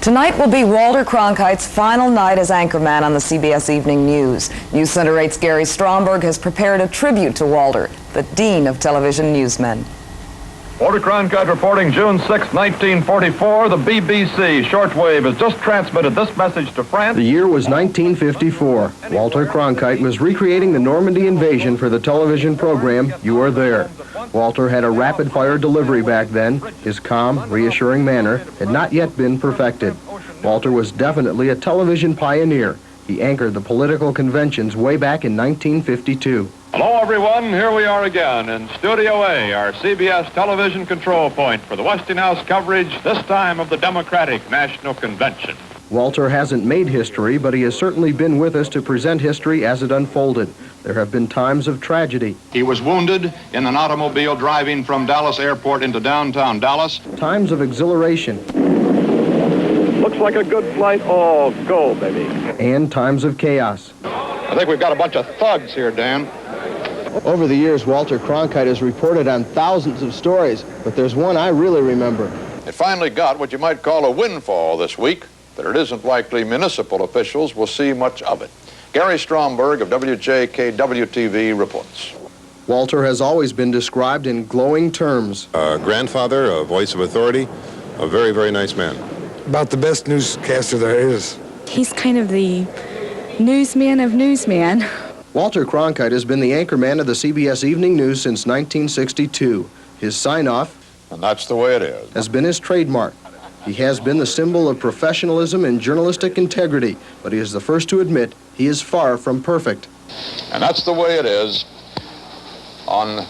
Tonight will be Walter Cronkite's final night as anchorman on the CBS Evening News. News Center 8's Gary Stromberg has prepared a tribute to Walter, the Dean of Television Newsmen. Walter Cronkite reporting June 6, 1944. The BBC shortwave has just transmitted this message to France. The year was 1954. Walter Cronkite was recreating the Normandy invasion for the television program You Are There. Walter had a rapid-fire delivery back then. His calm, reassuring manner had not yet been perfected. Walter was definitely a television pioneer. He anchored the political conventions way back in 1952. Hello, everyone. Here we are again in Studio A, our CBS television control point for the Westinghouse coverage, this time of the Democratic National Convention. Walter hasn't made history, but he has certainly been with us to present history as it unfolded. There have been times of tragedy. He was wounded in an automobile driving from Dallas Airport into downtown Dallas. Times of exhilaration. Looks like a good flight. Oh, go, baby. And times of chaos. I think we've got a bunch of thugs here, Dan. Over the years, Walter Cronkite has reported on thousands of stories, but there's one I really remember. It finally got what you might call a windfall this week, but it isn't likely municipal officials will see much of it. Gary Stromberg of WJKW-TV reports. Walter has always been described in glowing terms. Grandfather, a voice of authority, a very, very nice man. About the best newscaster there is. He's kind of the newsman of newsmen. Walter Cronkite has been the anchorman of the CBS Evening News since 1962. His sign-off, And that's the way it is. has been his trademark. He has been the symbol of professionalism and journalistic integrity, but he is the first to admit he is far from perfect. And that's the way it is on,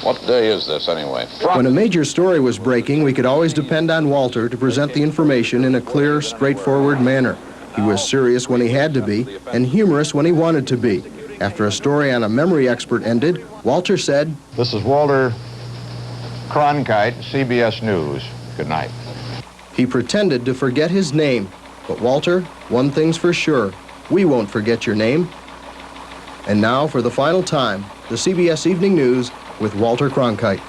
what day is this anyway? When a major story was breaking, we could always depend on Walter to present the information in a clear, straightforward manner. He was serious when he had to be, and humorous when he wanted to be. After a story on a memory expert ended, Walter said, This is Walter Cronkite, CBS News. Good night. He pretended to forget his name. But Walter, one thing's for sure, we won't forget your name. And now, for the final time, the CBS Evening News with Walter Cronkite.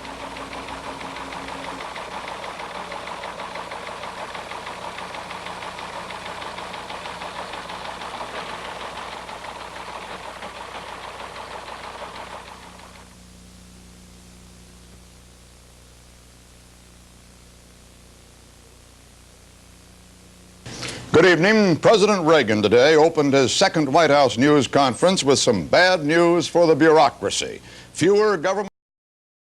Good evening. President Reagan today opened his second White House news conference with some bad news for the bureaucracy. Fewer government